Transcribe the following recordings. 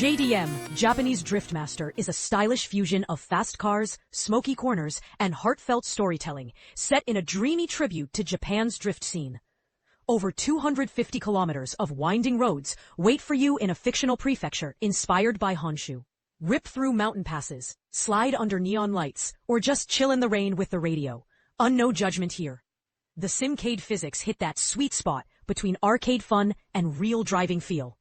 JDM, Japanese Drift Master, is a stylish fusion of fast cars, smoky corners, and heartfelt storytelling, set in a dreamy tribute to Japan's drift scene. Over 250 kilometers of winding roads wait for you in a fictional prefecture inspired by Honshu. Rip through mountain passes, slide under neon lights, or just chill in the rain with the radio. No judgment here. The Simcade physics hit that sweet spot between arcade fun and real driving feel.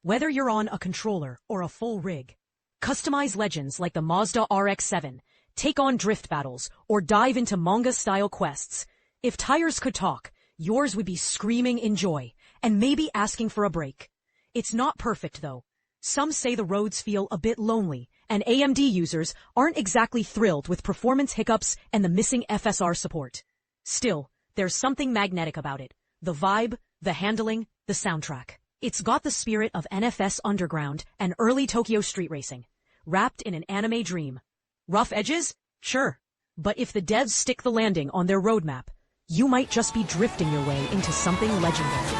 Whether you're on a controller or a full rig, customize legends like the Mazda RX-7, take on drift battles, or dive into manga-style quests. If tires could talk, yours would be screaming in joy, and maybe asking for a break. It's not perfect though. Some say the roads feel a bit lonely, and AMD users aren't exactly thrilled with performance hiccups and the missing FSR support. Still, there's something magnetic about it. The vibe, the handling, the soundtrack. It's got the spirit of NFS Underground and early Tokyo street racing, wrapped in an anime dream. Rough edges? Sure. But if the devs stick the landing on their roadmap, you might just be drifting your way into something legendary.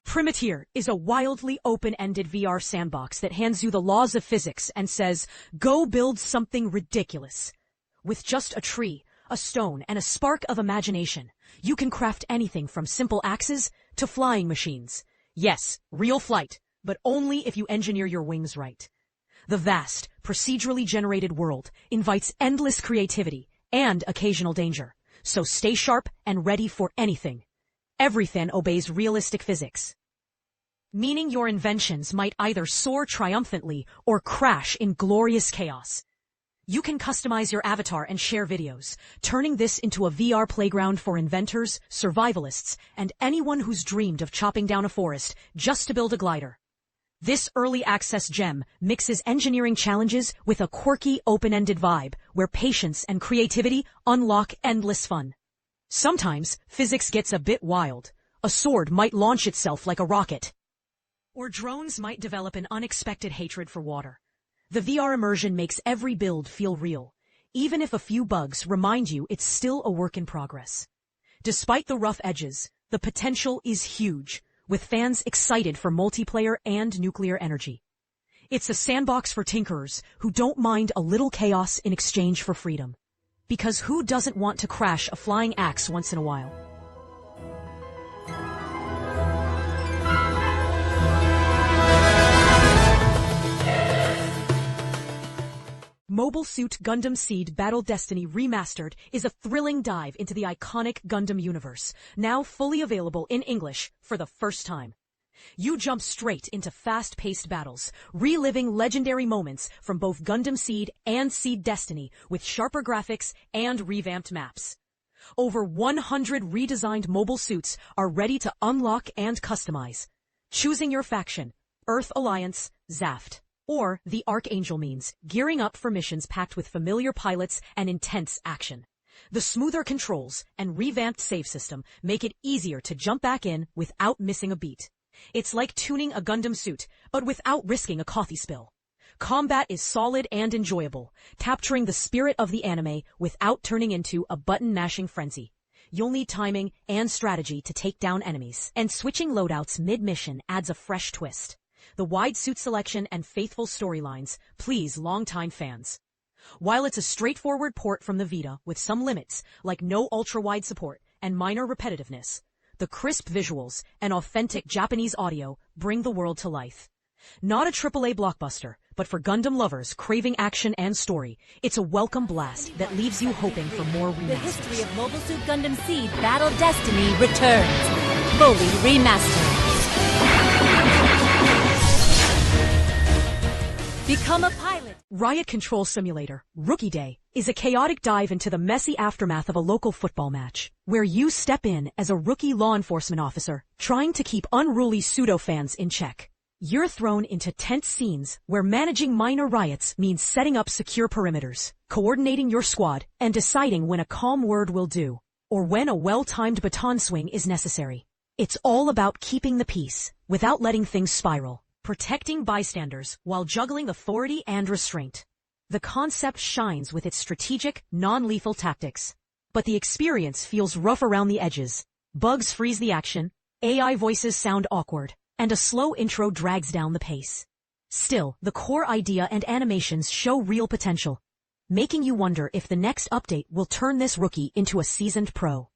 Primitier is a wildly open-ended VR sandbox that hands you the laws of physics and says, go build something ridiculous. With just a tree, a stone, and a spark of imagination, you can craft anything from simple axes to flying machines. Yes, real flight, but only if you engineer your wings right. The vast, procedurally generated world invites endless creativity and occasional danger, so stay sharp and ready for anything. Everything obeys realistic physics, meaning your inventions might either soar triumphantly or crash in glorious chaos. You can customize your avatar and share videos, turning this into a VR playground for inventors, survivalists, and anyone who's dreamed of chopping down a forest just to build a glider. This early access gem mixes engineering challenges with a quirky, open-ended vibe where patience and creativity unlock endless fun. Sometimes, physics gets a bit wild. A sword might launch itself like a rocket, or drones might develop an unexpected hatred for water. The VR immersion makes every build feel real, even if a few bugs remind you it's still a work in progress. Despite the rough edges, the potential is huge, with fans excited for multiplayer and nuclear energy. It's a sandbox for tinkerers who don't mind a little chaos in exchange for freedom. Because who doesn't want to crash a flying axe once in a while? Mobile Suit Gundam Seed Battle Destiny Remastered is a thrilling dive into the iconic Gundam universe, now fully available in English for the first time. You jump straight into fast-paced battles, reliving legendary moments from both Gundam Seed and Seed Destiny with sharper graphics and revamped maps. Over 100 redesigned mobile suits are ready to unlock and customize. Choosing your faction, Earth Alliance, Zaft, or the Archangel means gearing up for missions packed with familiar pilots and intense action. The smoother controls and revamped save system make it easier to jump back in without missing a beat. It's like tuning a Gundam suit, but without risking a coffee spill. Combat is solid and enjoyable, capturing the spirit of the anime without turning into a button-mashing frenzy. You'll need timing and strategy to take down enemies, and switching loadouts mid-mission adds a fresh twist. The wide suit selection and faithful storylines please longtime fans. While it's a straightforward port from the Vita with some limits, like no ultra-wide support and minor repetitiveness, the crisp visuals and authentic Japanese audio bring the world to life. Not a AAA blockbuster, but for Gundam lovers craving action and story, it's a welcome blast that leaves you hoping for more remasters. The history of Mobile Suit Gundam Seed Battle Destiny returns, fully remastered. Become a pilot. Riot Control Simulator, Rookie Day, is a chaotic dive into the messy aftermath of a local football match, where you step in as a rookie law enforcement officer, trying to keep unruly pseudo-fans in check. You're thrown into tense scenes where managing minor riots means setting up secure perimeters, coordinating your squad, and deciding when a calm word will do, or when a well-timed baton swing is necessary. It's all about keeping the peace, without letting things spiral. Protecting bystanders while juggling authority and restraint. The concept shines with its strategic, non-lethal tactics. But the experience feels rough around the edges. Bugs freeze the action, AI voices sound awkward, and a slow intro drags down the pace. Still, the core idea and animations show real potential, making you wonder if the next update will turn this rookie into a seasoned pro.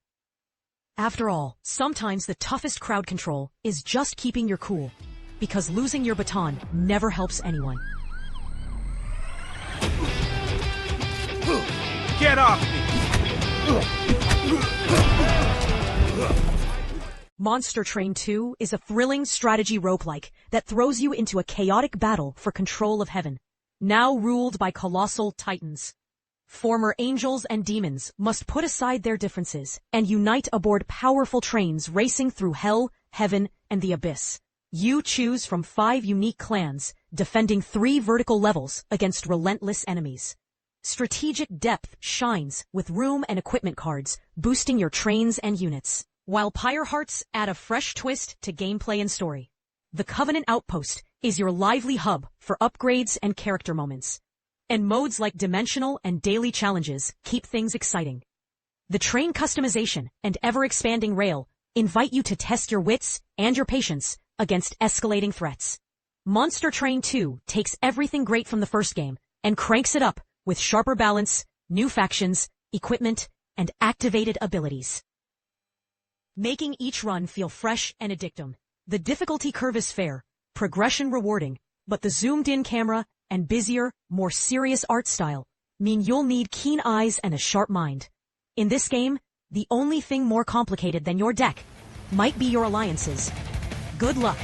After all, sometimes the toughest crowd control is just keeping your cool, because losing your baton never helps anyone. Get off me! Monster Train 2 is a thrilling strategy roguelike that throws you into a chaotic battle for control of heaven, now ruled by colossal titans. Former angels and demons must put aside their differences and unite aboard powerful trains racing through hell, heaven, and the abyss. You choose from 5 unique clans, defending 3 vertical levels against relentless enemies. Strategic depth shines with room and equipment cards, boosting your trains and units, while Pyre Hearts add a fresh twist to gameplay and story. The Covenant Outpost is your lively hub for upgrades and character moments. And modes like Dimensional and Daily Challenges keep things exciting. The train customization and ever-expanding rail invite you to test your wits and your patience against escalating threats. Monster Train 2 takes everything great from the first game and cranks it up with sharper balance, new factions, equipment, and activated abilities, making each run feel fresh and addictive. The difficulty curve is fair, progression rewarding, but the zoomed-in camera and busier, more serious art style mean you'll need keen eyes and a sharp mind. In this game, the only thing more complicated than your deck might be your alliances. Good luck!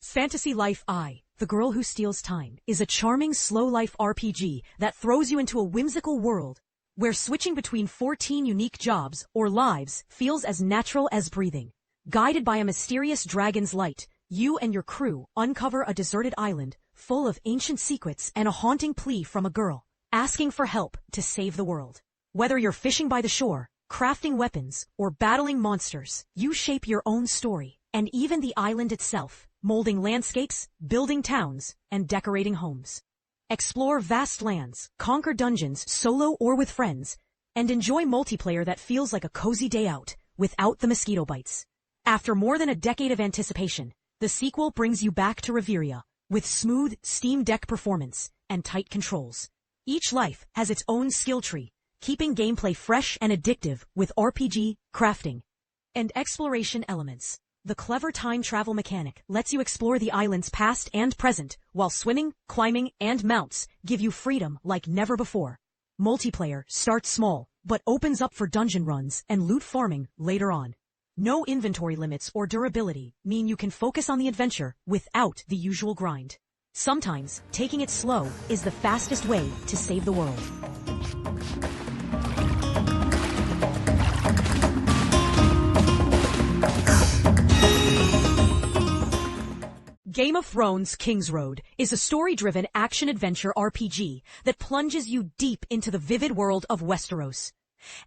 Fantasy Life I, The Girl Who Steals Time, is a charming slow-life RPG that throws you into a whimsical world where switching between 14 unique jobs or lives feels as natural as breathing. Guided by a mysterious dragon's light, you and your crew uncover a deserted island full of ancient secrets and a haunting plea from a girl asking for help to save the world. Whether you're fishing by the shore, crafting weapons, or battling monsters, you shape your own story, and even the island itself, molding landscapes, building towns, and decorating homes. Explore vast lands, conquer dungeons solo or with friends, and enjoy multiplayer that feels like a cozy day out without the mosquito bites. After more than a decade of anticipation, the sequel brings you back to Reveria with smooth Steam Deck performance and tight controls. Each life has its own skill tree, keeping gameplay fresh and addictive with RPG, crafting, and exploration elements. The clever time travel mechanic lets you explore the island's past and present, while swimming, climbing, and mounts give you freedom like never before. Multiplayer starts small, but opens up for dungeon runs and loot farming later on. No inventory limits or durability mean you can focus on the adventure without the usual grind. Sometimes, taking it slow is the fastest way to save the world. Game of Thrones Kingsroad is a story-driven action-adventure RPG that plunges you deep into the vivid world of Westeros.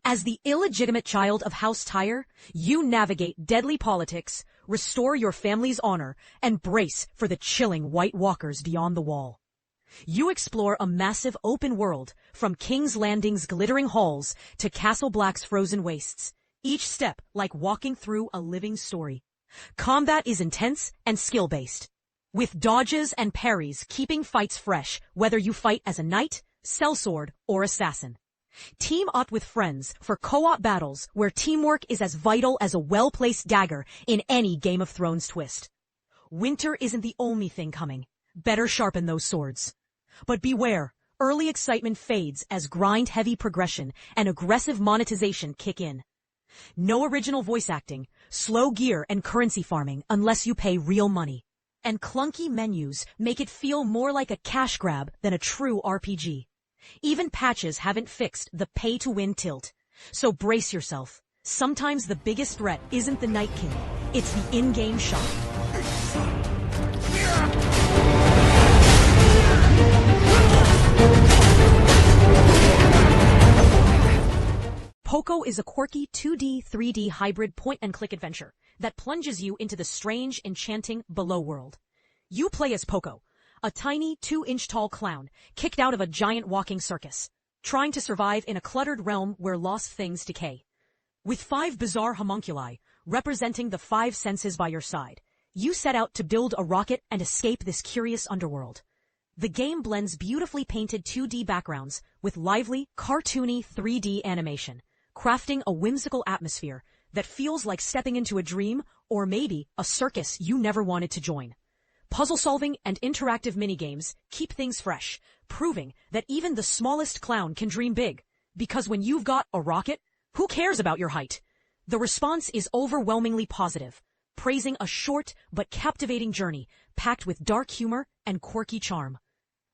As the illegitimate child of House Tyre, you navigate deadly politics, restore your family's honor, and brace for the chilling White Walkers beyond the wall. You explore a massive open world, from King's Landing's glittering halls to Castle Black's frozen wastes, each step like walking through a living story. Combat is intense and skill-based, with dodges and parries keeping fights fresh, whether you fight as a knight, sellsword, or assassin. Team up with friends for co-op battles where teamwork is as vital as a well-placed dagger in any Game of Thrones twist. Winter isn't the only thing coming. Better sharpen those swords. But beware, early excitement fades as grind-heavy progression and aggressive monetization kick in. No original voice acting, slow gear and currency farming unless you pay real money. And clunky menus make it feel more like a cash grab than a true RPG. Even patches haven't fixed the pay-to-win tilt. So brace yourself. Sometimes the biggest threat isn't the Night King, it's the in-game shop. Poco is a quirky 2D, 3D hybrid point-and-click adventure that plunges you into the strange, enchanting below world. You play as Poco, a tiny 2-inch-tall clown kicked out of a giant walking circus, trying to survive in a cluttered realm where lost things decay. With 5 bizarre homunculi representing the 5 senses by your side, you set out to build a rocket and escape this curious underworld. The game blends beautifully painted 2D backgrounds with lively, cartoony 3D animation, crafting a whimsical atmosphere that feels like stepping into a dream or maybe a circus you never wanted to join. Puzzle solving and interactive minigames keep things fresh, proving that even the smallest clown can dream big. Because when you've got a rocket, who cares about your height? The response is overwhelmingly positive, praising a short but captivating journey packed with dark humor and quirky charm.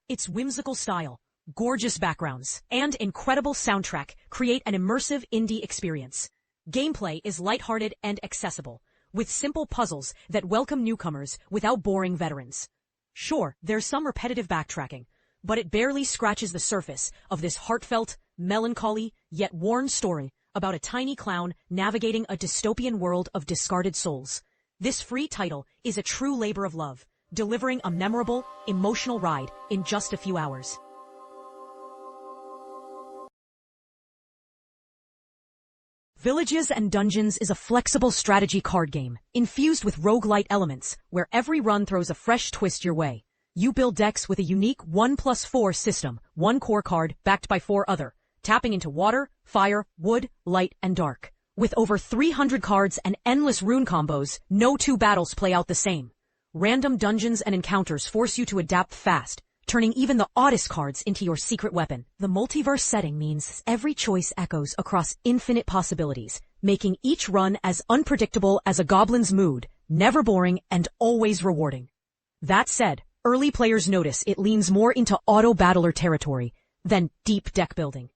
Its whimsical style, gorgeous backgrounds, and incredible soundtrack create an immersive indie experience. Gameplay is lighthearted and accessible, with simple puzzles that welcome newcomers without boring veterans. Sure, there's some repetitive backtracking, but it barely scratches the surface of this heartfelt, melancholy, yet warm story about a tiny clown navigating a dystopian world of discarded souls. This free title is a true labor of love, delivering a memorable, emotional ride in just a few hours. Villages and Dungeons is a flexible strategy card game, infused with roguelite elements, where every run throws a fresh twist your way. You build decks with a unique 1+4 system, 1 core card backed by 4 other, tapping into water, fire, wood, light, and dark. With over 300 cards and endless rune combos, no 2 battles play out the same. Random dungeons and encounters force you to adapt fast, turning even the oddest cards into your secret weapon. The multiverse setting means every choice echoes across infinite possibilities, making each run as unpredictable as a goblin's mood, never boring and always rewarding. That said, early players notice it leans more into auto-battler territory than deep deck building.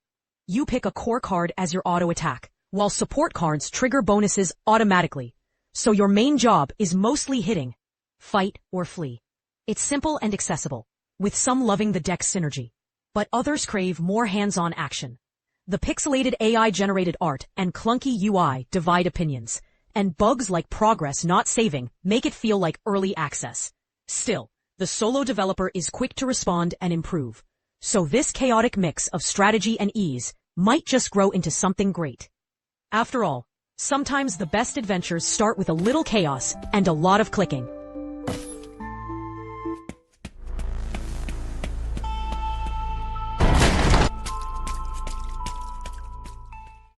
You pick a core card as your auto-attack, while support cards trigger bonuses automatically, so your main job is mostly hitting, fight, or flee. It's simple and accessible, with some loving the deck synergy, but others crave more hands-on action. The pixelated AI-generated art and clunky UI divide opinions, and bugs like progress not saving make it feel like early access. Still, the solo developer is quick to respond and improve, so this chaotic mix of strategy and ease might just grow into something great. After all, sometimes the best adventures start with a little chaos and a lot of clicking.